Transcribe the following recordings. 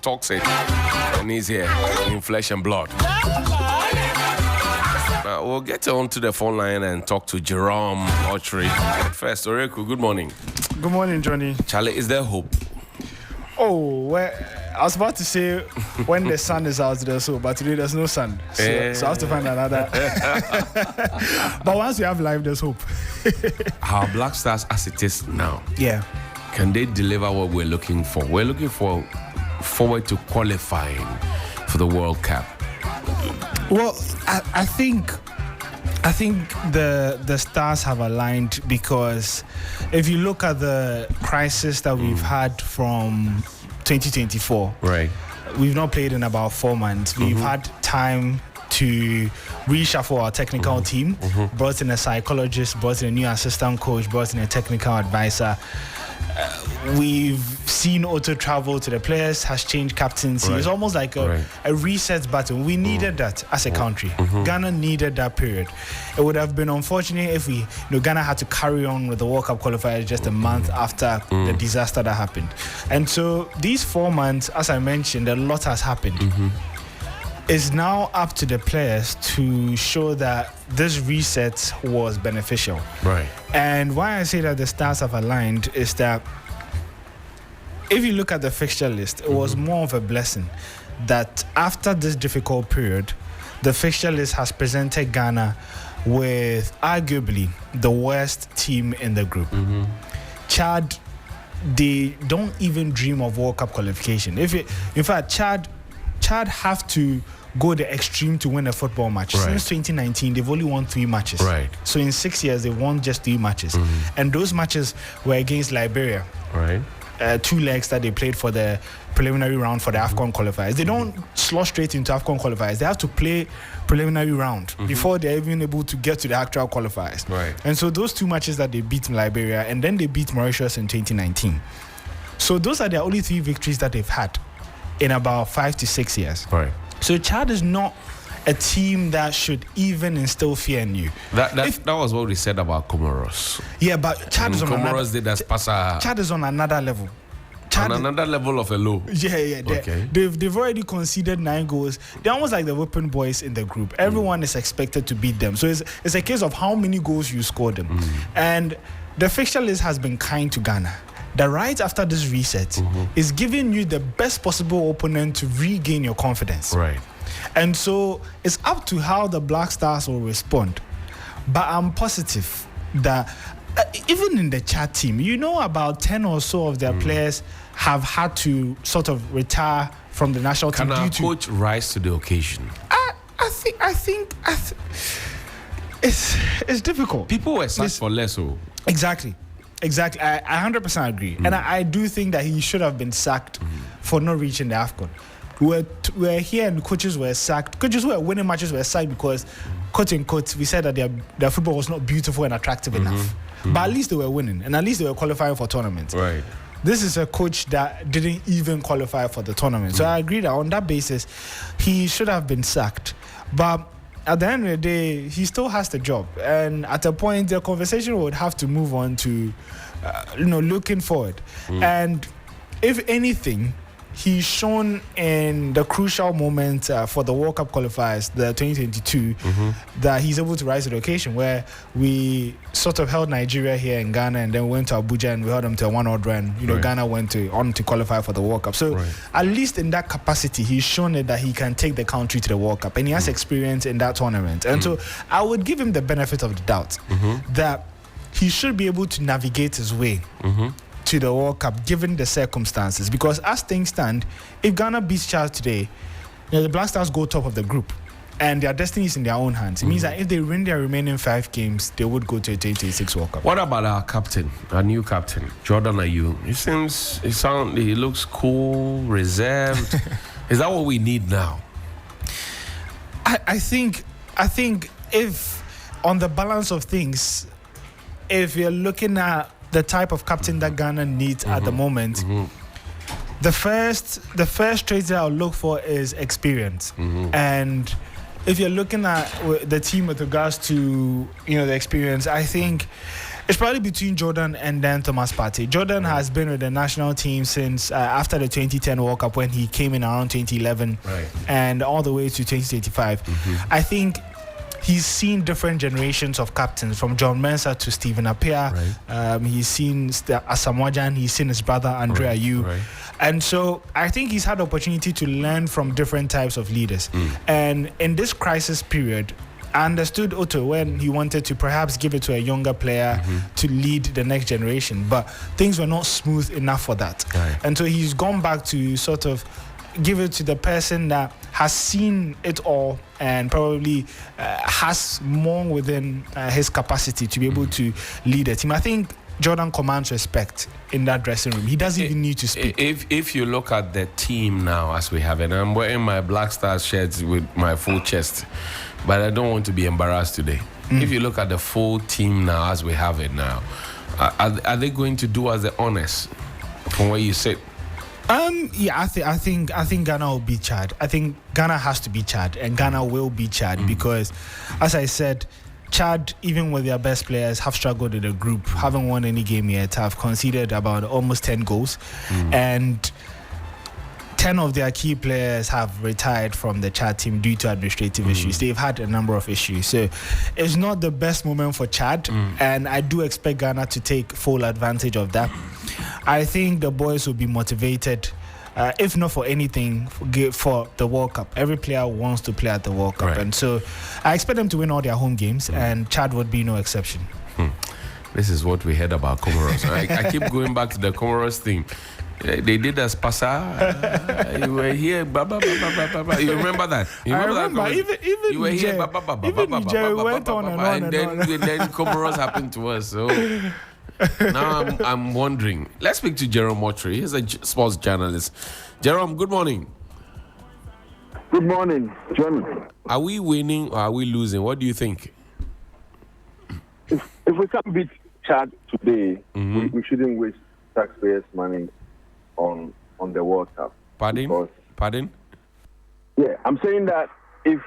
talks it, and he's here in flesh and blood. We'll get on to the phone line and talk to Jerome Autry. First, Oreku, good morning. Good morning, Johnny. Charlie, is there hope? Oh, well, I was about to say when the sun is out, there's hope, but today there's no sun. So I have to find another. But once we have life, there's hope. Our Black Stars, as it is now, can they deliver what we're looking for? We're looking forward to qualifying for the World Cup. Well, I think the stars have aligned, because if you look at the crisis that we've had from 2024, right? We've not played in about 4 months. We've had time to reshuffle our technical team, brought in a psychologist, brought in a new assistant coach, brought in a technical advisor. We've seen Otto travel to the players, has changed captaincy. It's almost like a reset button. We needed that as a country. Ghana needed that period. It would have been unfortunate if Ghana had to carry on with the World Cup qualifiers just a month after the disaster that happened. And so these 4 months, as I mentioned, a lot has happened. It's now up to the players to show that this reset was beneficial. Right. And why I say that the stars have aligned is that if you look at the fixture list, it was more of a blessing that after this difficult period, the fixture list has presented Ghana with arguably the worst team in the group. Chad, they don't even dream of World Cup qualification. In fact, Chad have to go the extreme to win a football match. Since 2019, they've only won 3 matches. Right. So in 6 years, they won just 3 matches. And those matches were against Liberia. Right. 2 legs that they played for the preliminary round for the AFCON qualifiers. They don't slot straight into AFCON qualifiers. They have to play preliminary round before they're even able to get to the actual qualifiers. Right. And so those 2 matches that they beat in Liberia, and then they beat Mauritius in 2019. So those are the only 3 victories that they've had in about 5 to 6 years. Right. So Chad is not a team that should even instill fear in you. That was what we said about Comoros. Yeah, but Chad is on Comoros did that pasa. Chad is on another level. On another level of a low. Yeah. Okay. They've already conceded 9 goals. They're almost like the whipping boys in the group. Everyone is expected to beat them. So it's a case of how many goals you score them. And the fixture list has been kind to Ghana. That right after this reset is giving you the best possible opponent to regain your confidence. Right. And so it's up to how the Black Stars will respond. But I'm positive that even in the Chad team, about 10 or so of their players have had to sort of retire from the national team. Can our coach rise to the occasion? I think it's difficult. People were sacked for less. Exactly. I 100% agree. And I do think that he should have been sacked for not reaching the AFCON. We're here and coaches were sacked. Coaches who were winning matches were sacked because, quote unquote, we said that their football was not beautiful and attractive enough. But at least they were winning, and at least they were qualifying for tournaments. Right. This is a coach that didn't even qualify for the tournament. So I agree that on that basis, he should have been sacked. But at the end of the day, he still has the job. And at a point, the conversation would have to move on to, looking forward. And if anything, he's shown in the crucial moment for the World Cup qualifiers, the 2022, that he's able to rise to the occasion, where we sort of held Nigeria here in Ghana and then went to Abuja and we held them to a 1-1 run. Ghana went on to qualify for the World Cup. So at least in that capacity, he's shown it that he can take the country to the World Cup, and he has experience in that tournament. And so I would give him the benefit of the doubt that he should be able to navigate his way to the World Cup given the circumstances, because as things stand, if Ghana beats Chad today, the Black Stars go top of the group and their destiny is in their own hands. It means that if they win their remaining 5 games, they would go to a 2026 World Cup. What about our captain, our new captain, Jordan Ayew? He looks cool, reserved. Is that what we need now? I think if on the balance of things, if you're looking at the type of captain that Ghana needs at the moment, the first trait that I'll look for is experience. And if you're looking at the team with regards to the experience, I think It's probably between Jordan and then Thomas Partey. Jordan has been with the national team since after the 2010 World Cup when he came in around 2011 and all the way to 2025. I think he's seen different generations of captains, from John Mensah to Stephen Appiah. He's seen Asamoah Gyan, he's seen his brother Andre Ayew. And so I think he's had the opportunity to learn from different types of leaders. And in this crisis period, I understood Otto when he wanted to perhaps give it to a younger player to lead the next generation, but things were not smooth enough for that. And so he's gone back to sort of give it to the person that has seen it all and probably has more within his capacity to be able to lead a team. I think Jordan commands respect in that dressing room. He doesn't even need to speak. If you look at the team now as we have it, I'm wearing my Black Stars shirts with my full chest, but I don't want to be embarrassed today. If you look at the full team now as we have it now, are they going to do us the honors from where you sit? I think Ghana will beat Chad. I think Ghana has to beat Chad, and Ghana will beat Chad because, as I said, Chad, even with their best players, have struggled in the group, haven't won any game yet, have conceded about almost 10 goals, and 10 of their key players have retired from the Chad team due to administrative issues. They've had a number of issues. So it's not the best moment for Chad, and I do expect Ghana to take full advantage of that. I think the boys will be motivated, if not for anything, for the World Cup. Every player wants to play at the World Cup. And so I expect them to win all their home games, and Chad would be no exception. This is what we heard about Comoros. I keep going back to the Comoros thing. They did us pasa. You were here, ba ba ba ba ba ba. You remember that? You remember that? Even you were here, ba ba ba ba ba ba ba. And then Comoros happened to us. So now I'm wondering. Let's speak to Jerome Motri. He's a sports journalist. Jerome, good morning. Good morning, John. Are we winning or are we losing? What do you think? If we can't beat Chad today, we shouldn't waste taxpayers' money on the World Cup. Pardon? Yeah, I'm saying that if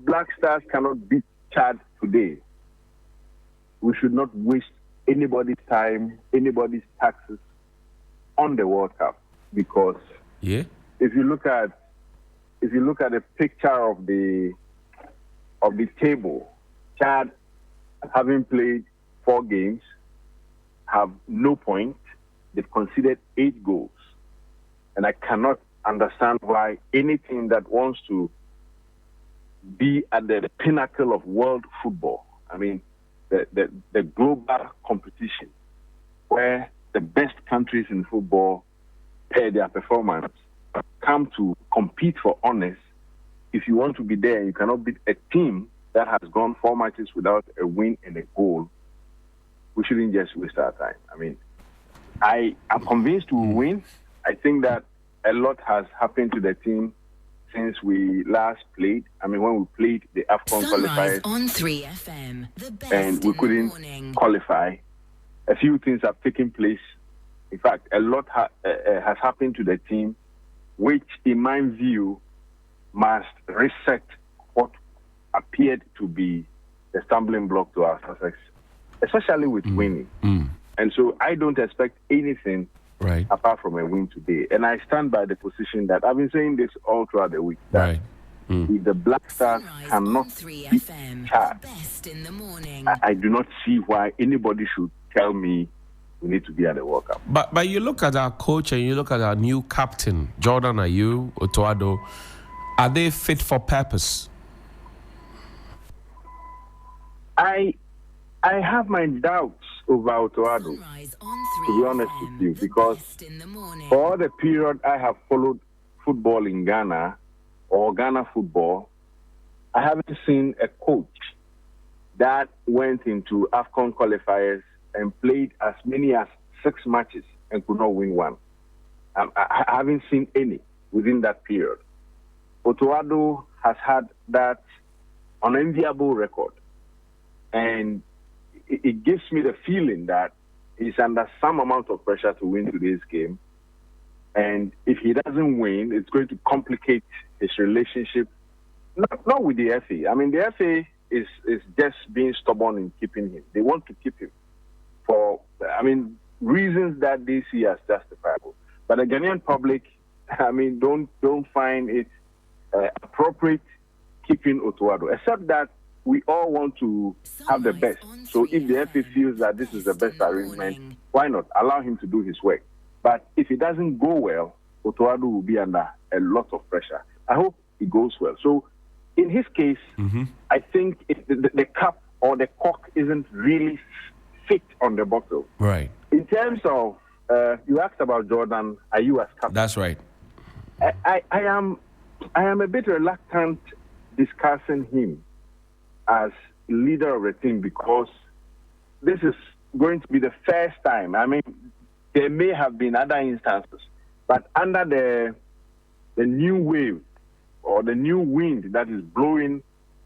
Black Stars cannot beat Chad today, we should not waste anybody's time, anybody's taxes on the World Cup, because if you look at a picture of the table, Chad, having played 4 games, have no point. They've conceded 8 goals. And I cannot understand why any team that wants to be at the pinnacle of world football, I mean, the global competition, where the best countries in football pay their performance, come to compete for honors. If you want to be there, you cannot beat a team that has gone 4 matches without a win and a goal. We shouldn't just waste our time. I mean, I am convinced we will win. I think that a lot has happened to the team since we last played. I mean, when we played the AFCON qualifiers on 3FM, the best and we couldn't qualify, a few things have taken place. In fact, a lot has happened to the team, which, in my view, must reset what appeared to be the stumbling block to our success, especially with winning. And so I don't expect anything apart from a win today. And I stand by the position that I've been saying this all throughout the week. That if the Black Stars cannot beat Chad, I do not see why anybody should tell me we need to be at the World Cup. But you look at our coach and you look at our new captain, Jordan Ayew, Otoado. Are they fit for purpose? I have my doubts over Otoado, to be honest with you, because for the period I have followed football in Ghana, or Ghana football, I haven't seen a coach that went into AFCON qualifiers and played as many as 6 matches and could not win one. I haven't seen any within that period. Otoado has had that unenviable record, and it gives me the feeling that he's under some amount of pressure to win today's game. And if he doesn't win, it's going to complicate his relationship, not with the FA. I mean, the FA is just being stubborn in keeping him. They want to keep him for, reasons that they see as justifiable. But the Ghanaian public, don't find it appropriate keeping Otuado, except that we all want to have the best. So if the FA feels that this is the best arrangement, why not allow him to do his work? But if it doesn't go well, Otuado will be under a lot of pressure. I hope it goes well. So in his case, I think the cap or the cork isn't really fit on the bottle. Right. In terms of, you asked about Jordan, are you as captain? That's right. I am a bit reluctant discussing him as leader of the team because this is going to be the first time. There may have been other instances, but under the new wave or the new wind that is blowing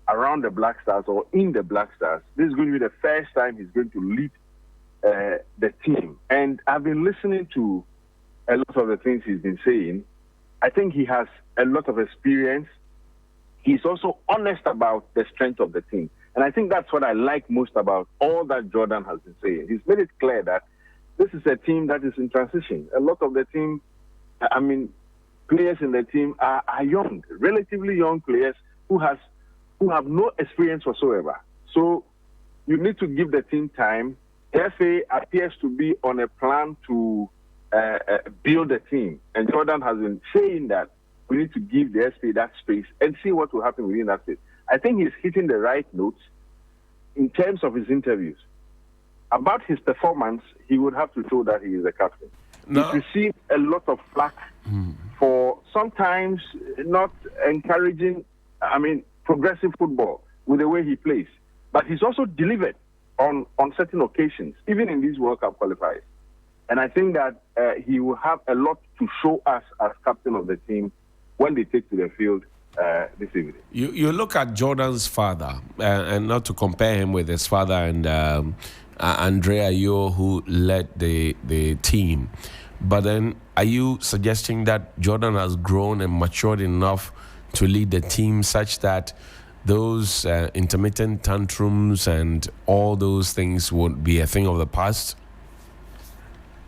around the Black Stars or in the Black Stars, this is going to be the first time he's going to lead the team. And I've been listening to a lot of the things he's been saying. I think he has a lot of experience. He's also honest about the strength of the team. And I think that's what I like most about all that Jordan has been saying. He's made it clear that this is a team that is in transition. A lot of the team, players in the team are young, relatively young players who have no experience whatsoever. So you need to give the team time. The FA appears to be on a plan to build a team. And Jordan has been saying that we need to give the FA that space and see what will happen within that space. I think he's hitting the right notes in terms of his interviews. About his performance, he would have to show that he is a captain. No. He's received a lot of flack for sometimes not encouraging, progressive football with the way he plays. But he's also delivered on certain occasions, even in these World Cup qualifiers. And I think that he will have a lot to show us as captain of the team when they take to the field this evening. You look at Jordan's father, and not to compare him with his father and Andrea Yo, who led the team. But then, are you suggesting that Jordan has grown and matured enough to lead the team such that those intermittent tantrums and all those things would be a thing of the past?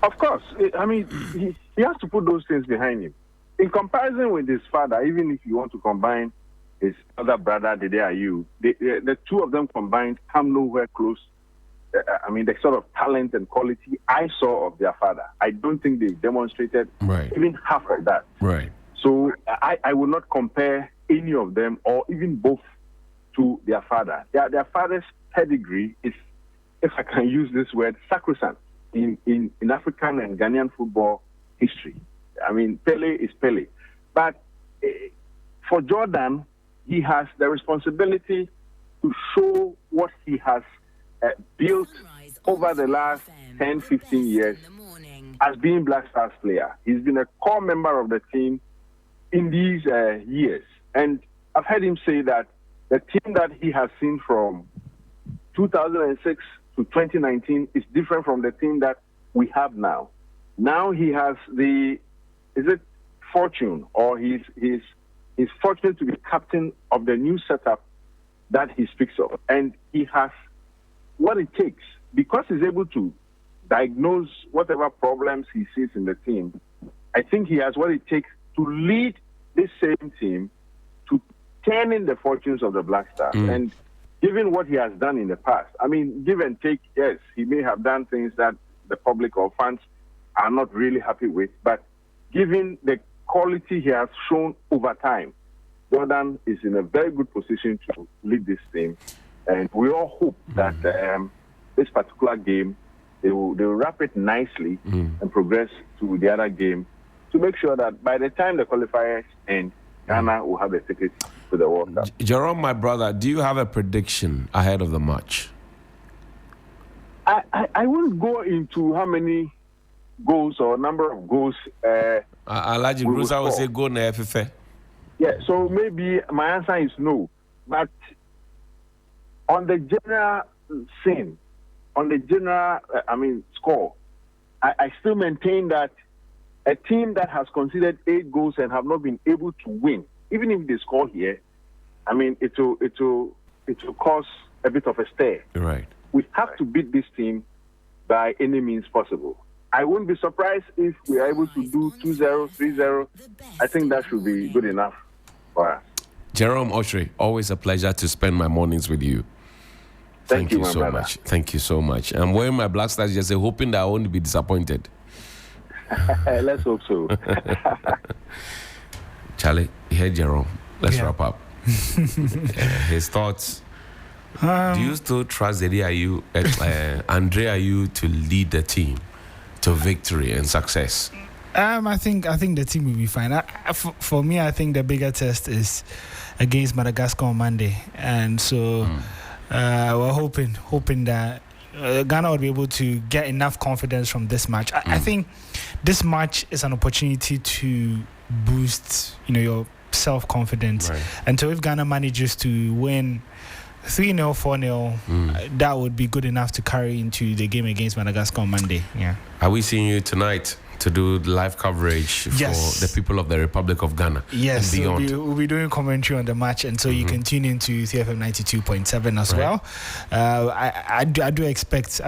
Of course. He has to put those things behind him. In comparison with his father, even if you want to combine his other brother, Dede Ayew, the two of them combined come nowhere close. The sort of talent and quality I saw of their father, I don't think they've demonstrated even half of that. Right. So I would not compare any of them or even both to their father. Their father's pedigree is, if I can use this word, sacrosanct in African and Ghanaian football history. Pele is Pele. But for Jordan, he has the responsibility to show what he has built over the last 10, 15 years as being Black Stars player. He's been a core member of the team in these years. And I've heard him say that the team that he has seen from 2006 to 2019 is different from the team that we have now. Now he has fortune, or he's fortunate to be captain of the new setup that he speaks of. And he has what it takes, because he's able to diagnose whatever problems he sees in the team. I think he has what it takes to lead this same team to turn in the fortunes of the Black Stars. And given what he has done in the past, give and take, yes, he may have done things that the public or fans are not really happy with, but given the quality he has shown over time, Jordan is in a very good position to lead this team. And we all hope that this particular game, they will wrap it nicely and progress to the other game to make sure that by the time the qualifiers end, Ghana will have a ticket to the World Cup. Jerome, my brother, do you have a prediction ahead of the match? I won't go into how many goals or number of goals. Alaji Brusa will say go na FFA. Yeah, so maybe my answer is no. But on the general scene, on the general, score, I still maintain that a team that has conceded 8 goals and have not been able to win, even if they score here, it will cause a bit of a stir. Right. We have to beat this team by any means possible. I wouldn't be surprised if we are able to do 2-0, 3-0. I think that should be good enough for us. Jerome Oshri, always a pleasure to spend my mornings with you. Thank you, my so brother. much. Thank you so much. I'm wearing my Black Stars jersey, hoping that I won't be disappointed. Let's hope so. Charlie, here, Jerome. Let's wrap up. His thoughts. Do you still trust Andre Ayew to lead the team to victory and success? I think the team will be fine. For me, I think the bigger test is against Madagascar on Monday, and so we're hoping that Ghana will be able to get enough confidence from this match. I think this match is an opportunity to boost, your self-confidence, and so if Ghana manages to win 3-0, 4-0, that would be good enough to carry into the game against Madagascar on Monday. Yeah. Are we seeing you tonight to do live coverage for the people of the Republic of Ghana? Yes, and beyond? We'll be doing commentary on the match, and so you can tune into CFM 92.7 as well. I do expect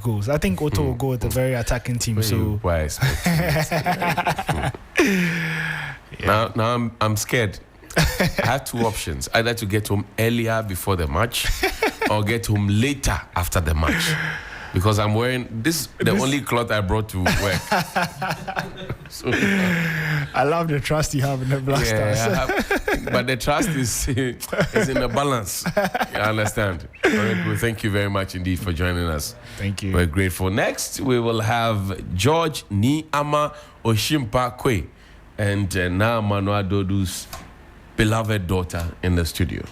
goals. I think Otto will go with a very attacking team. Now I'm scared. I have two options: either to get home earlier before the match, or get home later after the match. Because I'm wearing the only cloth I brought to work. I love the trust you have in the Black Stars. But the trust is in the balance. You understand? Thank you very much indeed for joining us. Thank you. We're grateful. Next, we will have George Niama Oshimpa Kwe and Na Manoa Dodu's beloved daughter in the studio.